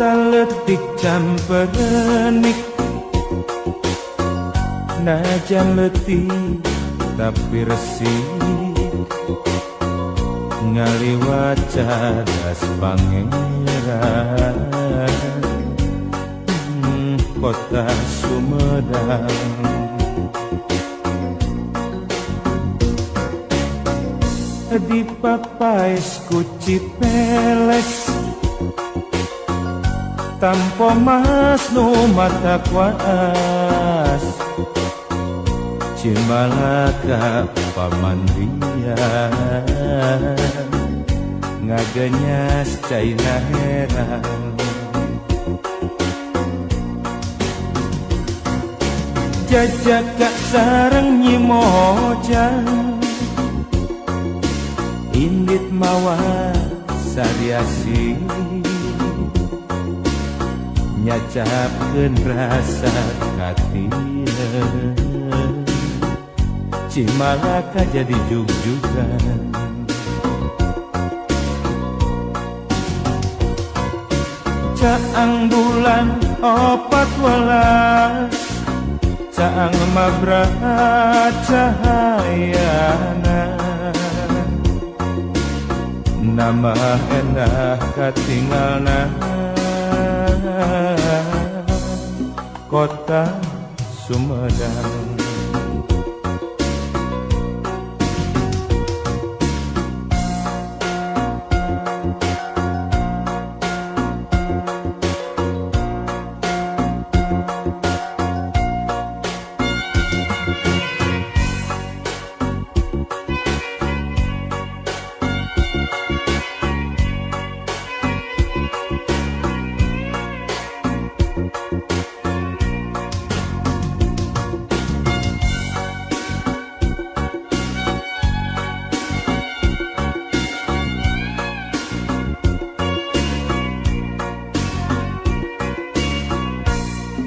Kota letih camperenik, najan letih tapi resik, ngaliwat cadas pangeran. Kota Sumedang, di papais kuci peles, tanpa mas nu mata kuas, Cimalaka pamandian, ngaganyas caina herang. Jajaka sareng nyimojang, indit mawa sariasi, nyacapkeun rasa katina. Cimalaka jadi jug-jugan, caang bulan 14, caang mabrah cahayana, nama endah katinggalna Kota Sumedang.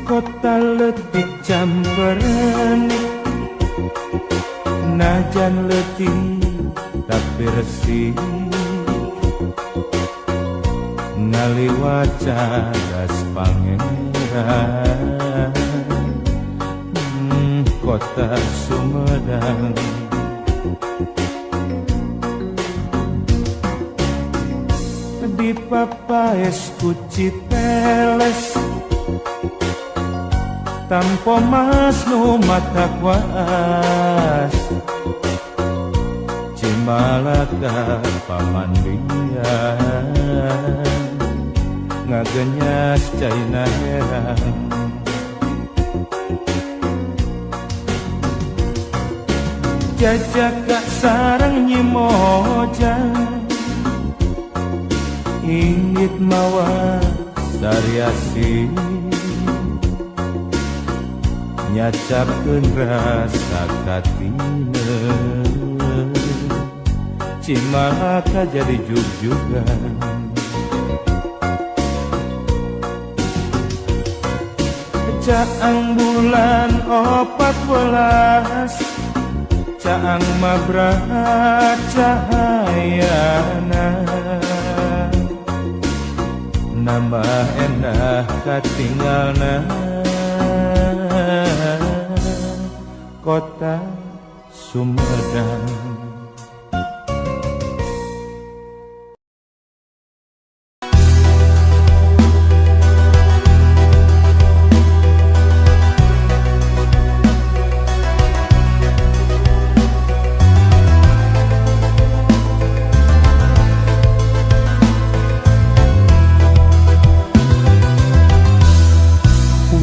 Kota letih camperenik, najan letih tapi resik, ngaliwat cadas pangeran. Kota Sumedang, di papais kuci peles, tanpa mas nu mata kuas, Cimalaka pamandian, ngaganyas caina herang. Jajaka sareng nyimojang, ingit mawa sariasi, nyacapkeun rasa katina. Cimalaka jadi jug-jugan, caang bulan 14, caang mabrah cahayana, nama endah katinggalna Kota Sumedang.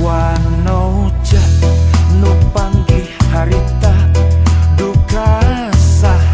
Wanoja nu panggih harita duka sah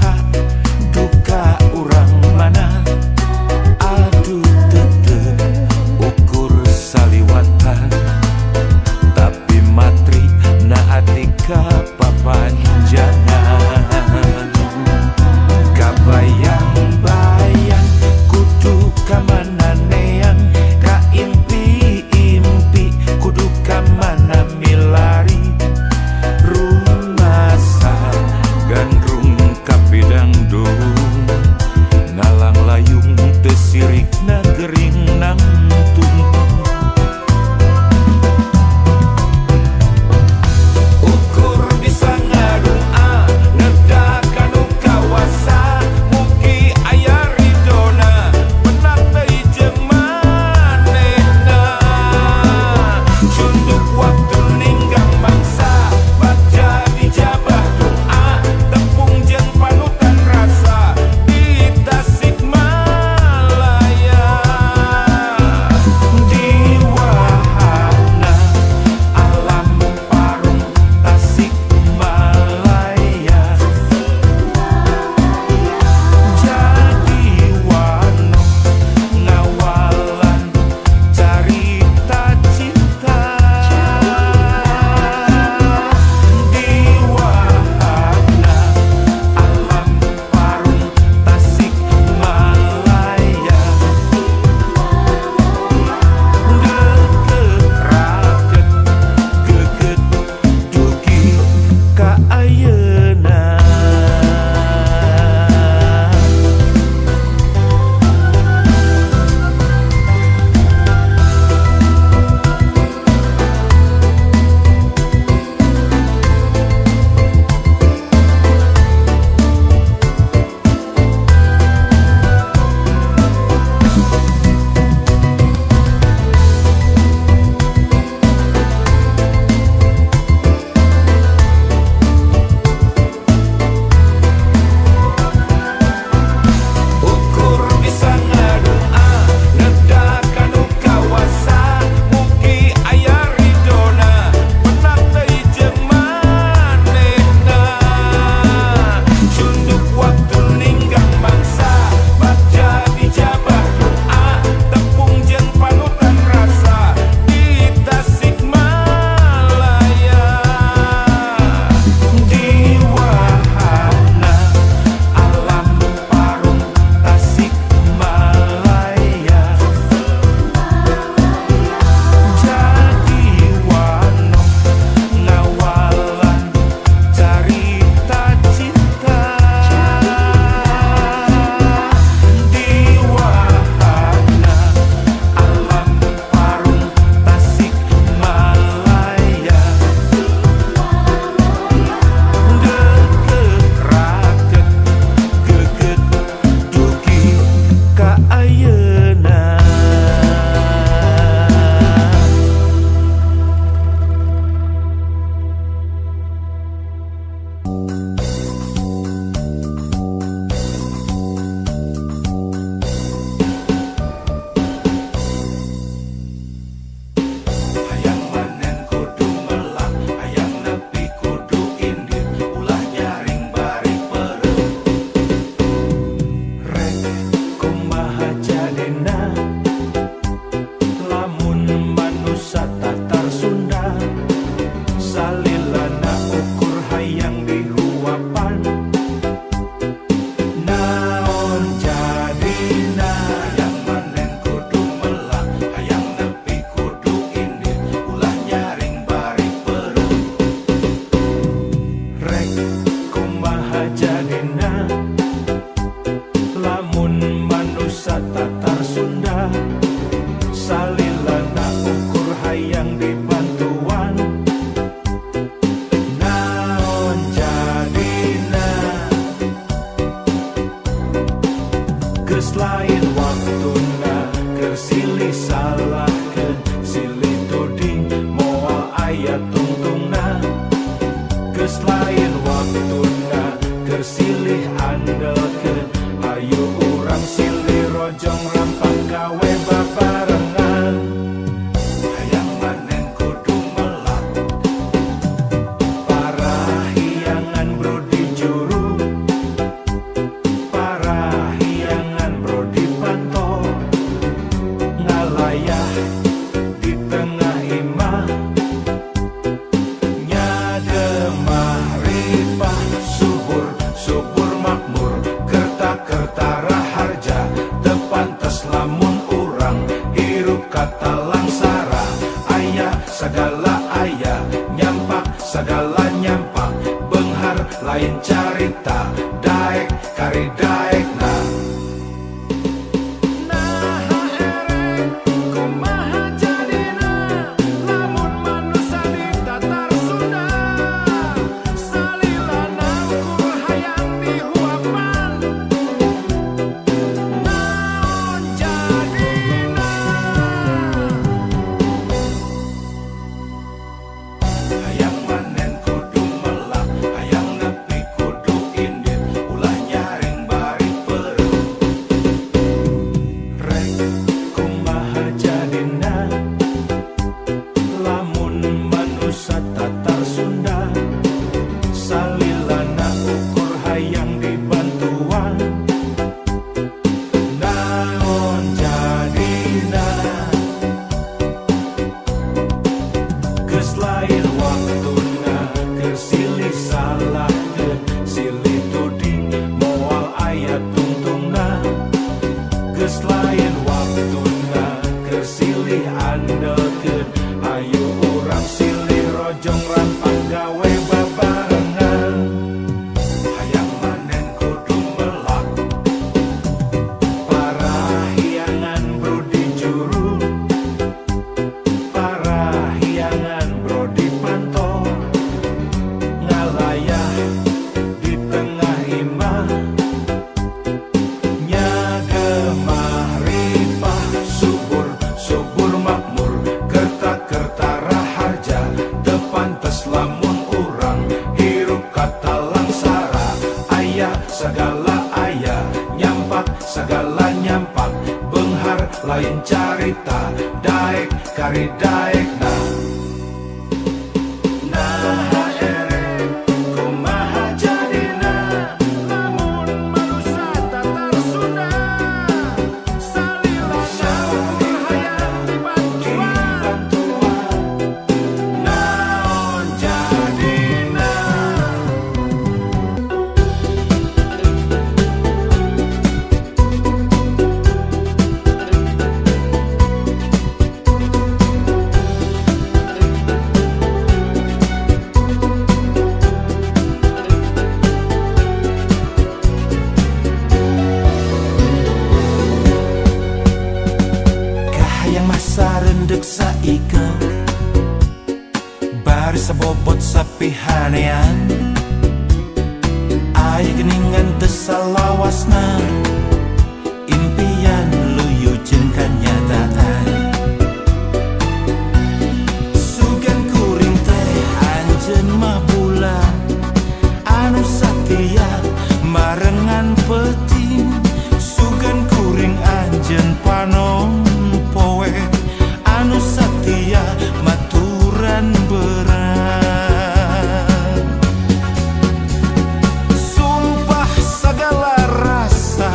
salahkeun silih tuding moal aya tungtungna geus lain waktuna keur silih andelkeun ayo urang silih rojong rampang gawe babarengan hayang manen kudu melak parahiangan bro di juru parahiangan bro di panto ngalayah di tengah imah nyademah ripah subur subur makmur kerta raharja tepantes lamun urang hirup kata langsara ayah segala ayah nyampak segala nyampak benghar lain carita daek kari daek nah hayang manen kudu melak hayang nepi kudu indit ulah nyaring bari perut rek kumaha jadina lamun manusia tatar Sunda salilana ukur hayang dibantuan naon jadina geus lain waktuna keur silih salahkeun silih tuding moal aya tungtungna geus lain waktuna keur silih andelkeun ayo urang silih rojong rampang gawe babarengan hayang manen kudu melak parahiangan bro di juru parahiangan bro di panto ngalayah di tengah imah nyagemah ripah subur subur makmur kerta raharja tepantes lamun urang hirup kata langsara ayah segala ayah nyampak segala nyampak benghar lain carita daek kari daek nah kumaha jadina lamun manusia tatar Sunda salilana ukur hayang dibantuan naon jadina kahayang masa rendek saike bari sabobot sapihanean aya geningan tesalawasna impian luyu jeung kanyataan sugan kuring teh anjeun mah bulan anu satia barengan peting sugan kuring anjeun panon poe anu satia maturan berat sumpah segala rasa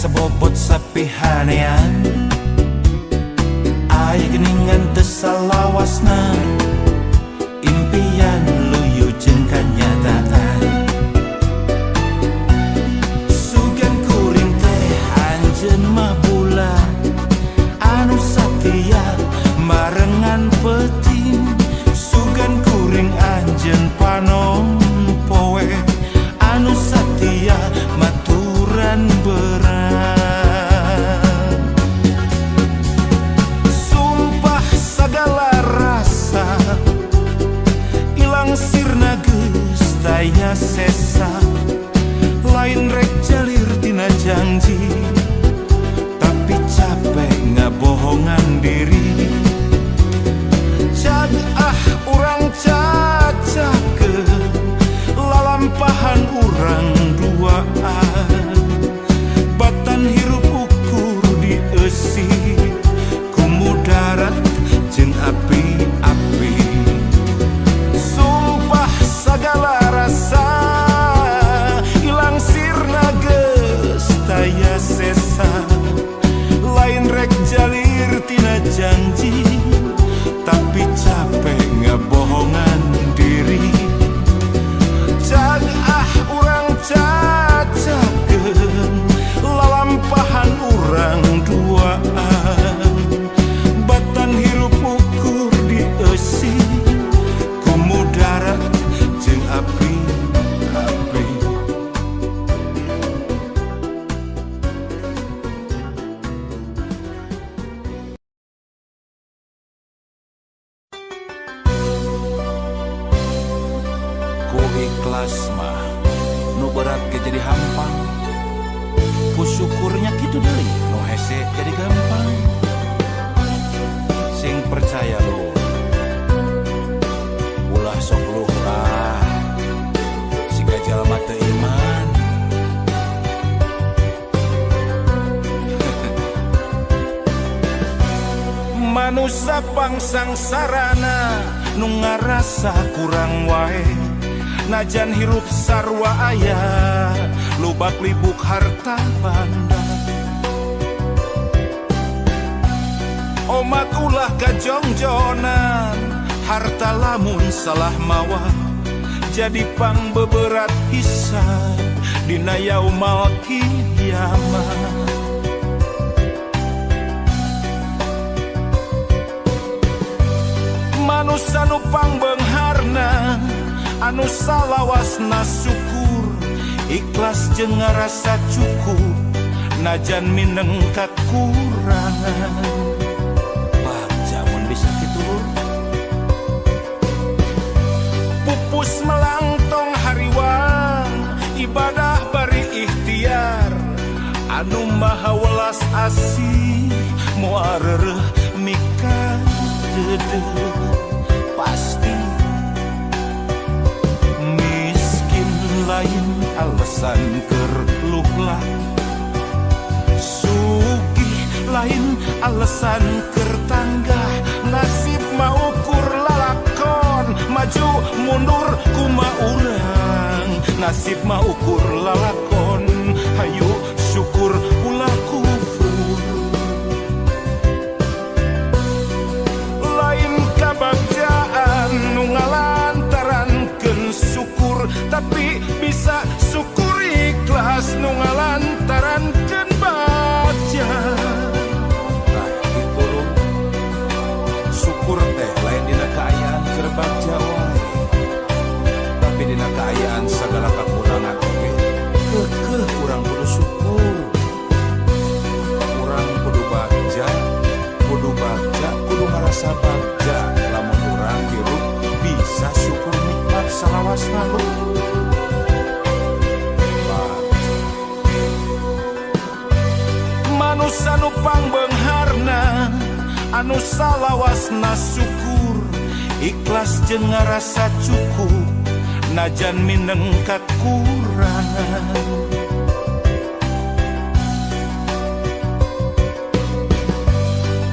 sebobot sapihanean ai geningan tesalawasna impian luyu jeung kanyataan sugan kuring teh anjeun mah bulan anu satia marengan peting sugan kuring anjeun panon poe anu satia maturan berat sumpah segala rasa ilang sirna geus taya sesa lain rek jalir tina janji tapi capek ngabohongan diri jag urang cacakeun lalampahan urang duaan batan hirup ukur di eusi kumu darat jeung api-api sumpah segala rasa ilang sirna geus taya sesa lain rek jalir tina janji tapi capek ngabohongan diri jag urang cacakeun lalampahan urang duaan batan hirup ukur di eusi kumu darat jeung api-api ku ikhlas mah nu berat ge jadi hampang ku syukurnya kitu deui nu hese jadi gampang sing percaya lu ulah sok luh lah siga jalma teu iman manusia pangsangsarana nu ngarasa kurang wae najan hirup sarwa aya lubak libuk harta banda omat ulah kajongjonan harta lamun salah mawa jadi pangbeberat hisab dina yaumal kiamat manusia nu pangbeungharna anu salawasna syukur ikhlas jeung ngarasa cukup najan mineng kakurangan baca mun bisa kitu pupus melangtong hariwang ibadah bari ikhtiar anu maha welas asih moal reureuh mika deudeuh pasti lain alasan keur luhlah sugih lain alasan keur tanggah nasib mah ukur lalakon maju mundur kumaha urang nasib mah ukur lalakon hayu syukur ulah kufur lain kabagjaan nu ngalantarankeun syukur tapi bisa syukur ikhlas nu ngalantarankeun baca nah kitu syukur teh lain dina kaayaan keur bagja wae tapi dina kaayaan sagala kakurangan oge keukeuh urang kudu syukur urang kudu bagja kudu ngarasa bagja lamun urang hirup bisa syukur nikmat salawasna lu manusia nu pangbeungharna anu salawasna syukur ikhlas jeung ngarasa cukup najan mineng kakurangan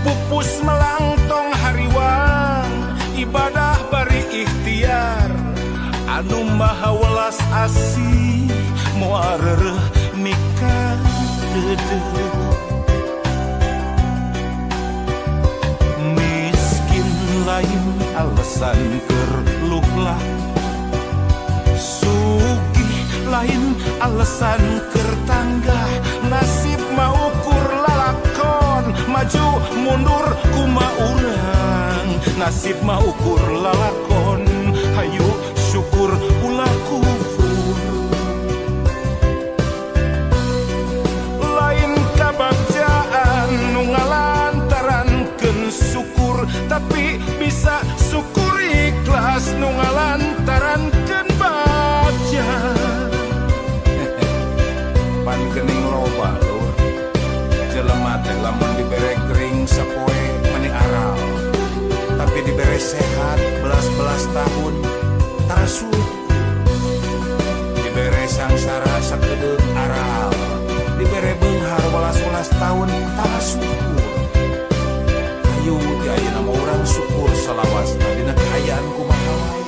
pupus melangtong hariwang ibadah bari ikhtiar anu maha welas asih moal reureuh mika teu miskin lain alasan keur luhlah, sugih lain alasan keur tanggah, nasib mah ukur lalakon, maju mundur kumaha urang, nasib mah ukur lalakon, hayu syukur ulah kufur. Lain kabagjaan nu ngalantarankeun syukur, tapi bisa syukur ikhlas nu ngalantarankeun bagja. Pan geuning loba lur, jelema teh lamun dibere gering sapoe meni aral, tapi dibere sehat belas-belas tahun tarasuh, dibere sangsara sakedeuk aral, dibere beunghar welas-welas tahun tarasukur. Ayo di ayeuna mah urang syukur salawasna dina kaayaan kumaha wae.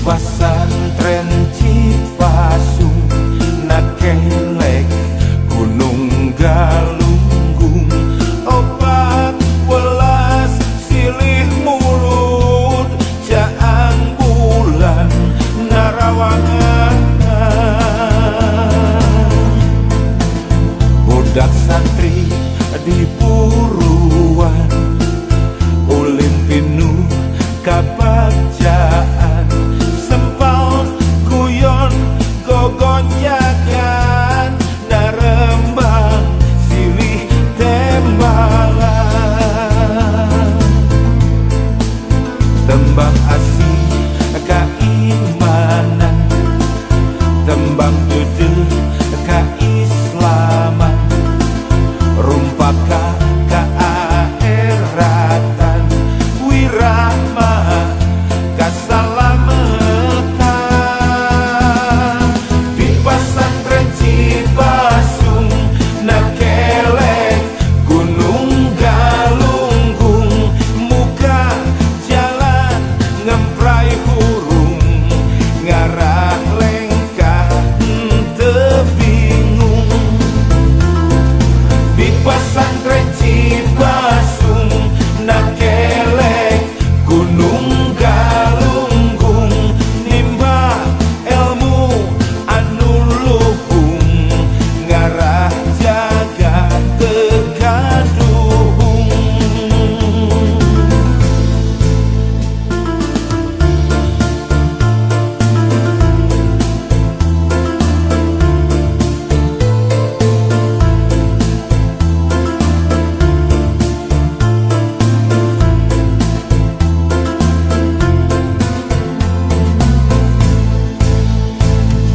Pasantren Cipasung nakelek Gunung Galunggung, opat welas silih mulut jaang bulan narawangan. Budak santri di Puruan ulin pinuh kabagjaan, gogonyakan narembang silih tembalan, tembang asih keimanan, tembang duduk keislaman, rumpaka keaheratan, wirahma kasalamatan. Pasantren Cipasung nakelek Gunung Galunggung, muka jalan ngemprai hurung, ngarah lengkah teu bingung. Di pasantren Cipasung nakelek Gunung Galunggung, nimba ilmu ngarah jaga tegaduhung.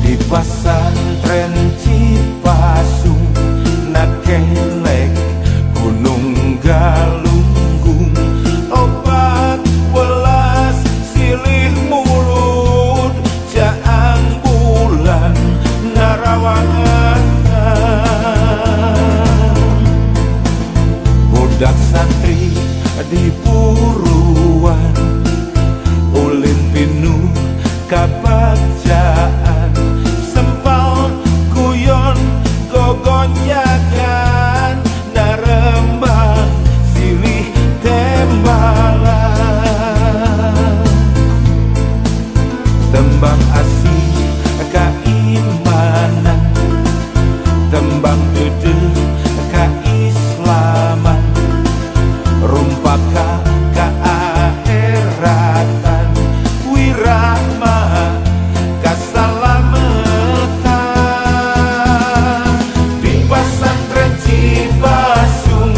Di pasantren Cipasung nakelek Gunung Galunggung, opat welas silih mulut jaang bulan narawangan. Budak santri di Puruan ulin pinuh kabagjaan, sempal guyon gogonyakan narembang silih tembalan, tembang asih keimanan, tembang duduk keislaman, rumpaka keaheratan, wirahma kasalamatan. Di pasantren Cipasung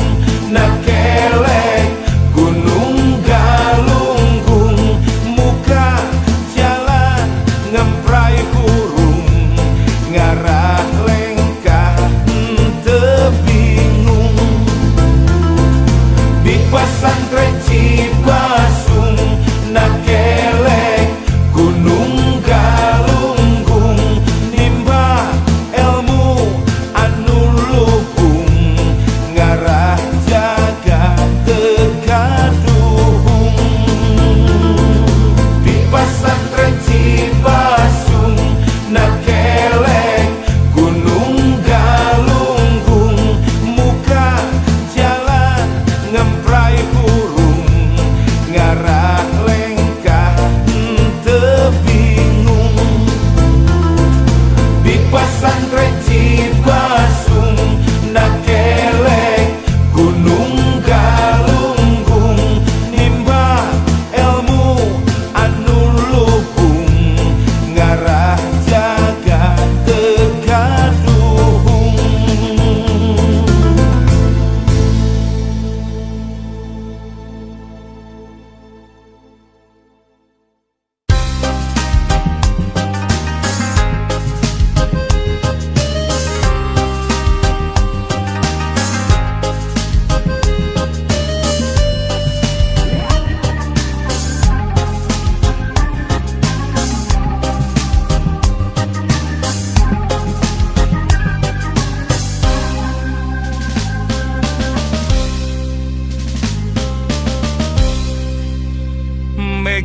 nakelek Gunung Galunggung, muka jalan ngemprai hurung, ngarah lengkah teu bingung. Di pasantren Cipasung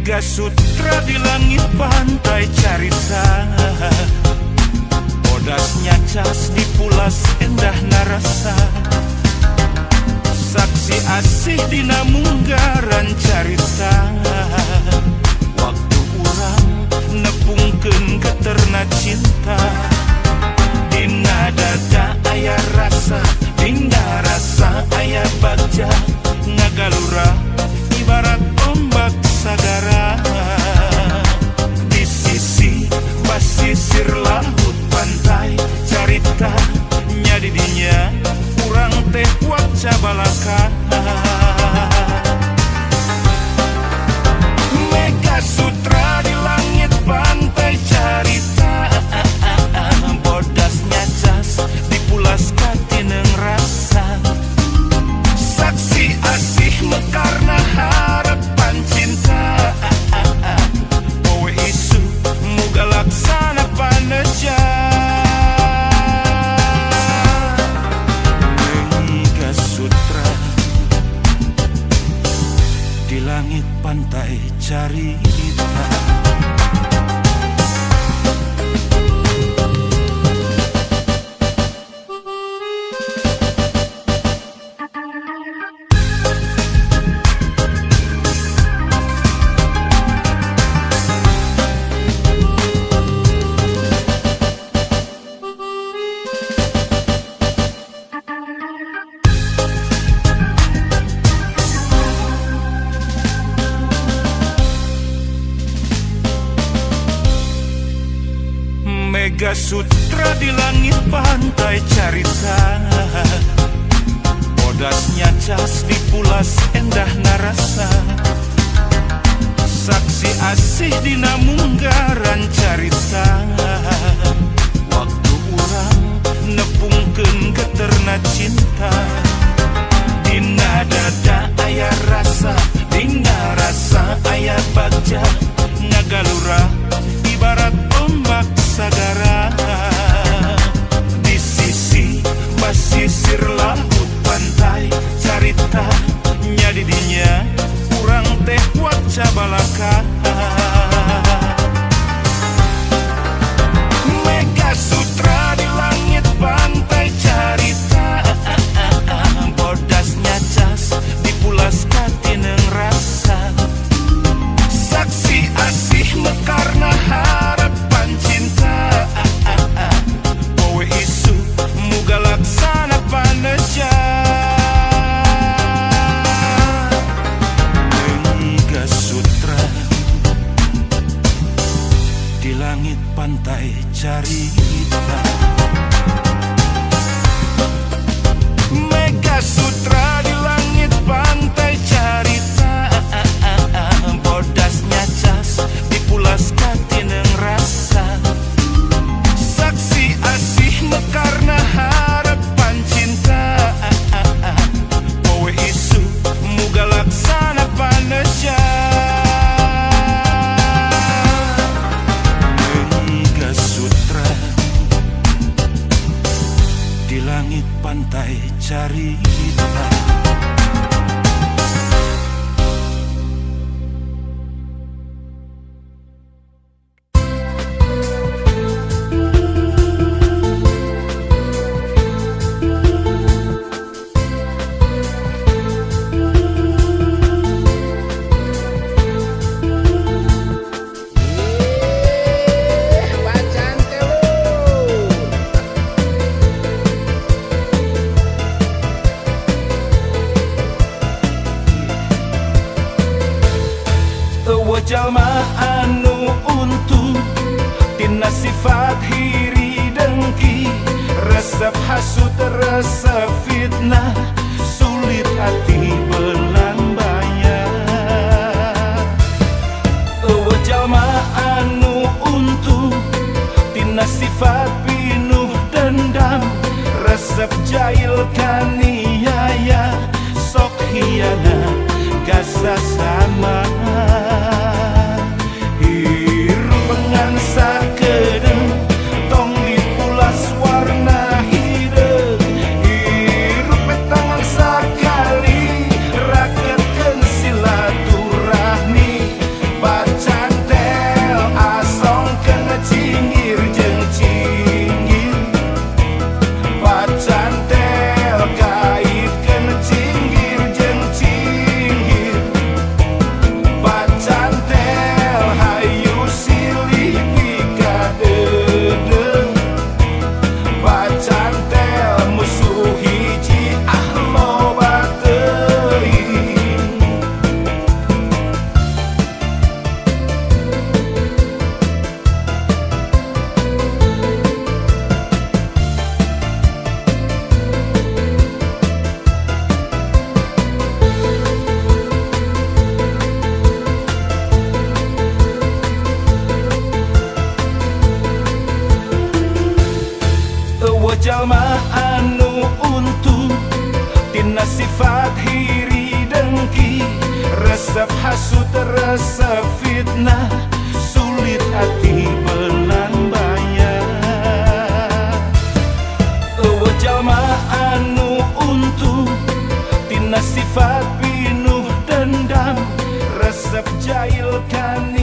Mega Sutra di langit pantai carita, bodasnya cas di pulas endah narasa, saksi asih dina munggaran carita, waktu urang nepungkeun keterna cinta, dina dada aya rasa, dina rasa aya bagja, ngagalura ibarat ombak sagara, di sisi basisir laut pantai carita, nya di dinya urang teh waca balaka. Mega Sutra di langit pantai carita, bodasnya cas dipulas katineng rasa, saksi asih mekarna harapan cinta, poe isu muga laksana paneja. Mega Sutra di langit pantai carita. Mega Sutra di langit pantai carita, bodasnya cas dipulas endah narasa, saksi asih dina munggaran carita, waktu urang nepungkeun keterna cinta, dina dada aya rasa, dina rasa aya bagja, ngagalura ibarat ombak sagara, di sisi basisir laut pantai carita, nya di dinya urang teh waca balaka. Mega Sutra di langit pantai carita, bodasnya cas dipulas katineng rasa, saksi asih mekarna harapan cinta, poe isu muga laksana paneja. Mega Sutra di langit pantai carita. Mega Sutra di langit pantai carita, bodasnya cas dipulas katineng rasa, saksi asih mekarna harapan cinta, poe isu muga laksana paneja. Mega Sutra di langit pantai carita. Jalma anu untung tina sifat hiri dengki, resep hasut resep fitnah, sulit hati belambaya. Jalma anu untung tina sifat pinuh dendam, resep jahil kaniaya, sok hianat gasa sama. Hirup sakedeung tong dipulas warna hideung, hirup tangan sakali rakeun silaturahmi. anu untung tina sifat hiri dengki, resep hasut resep fitnah, sulit hati belan bayar. Eueuh jalma anu untung tina sifat pinuh dendam, resep jail kani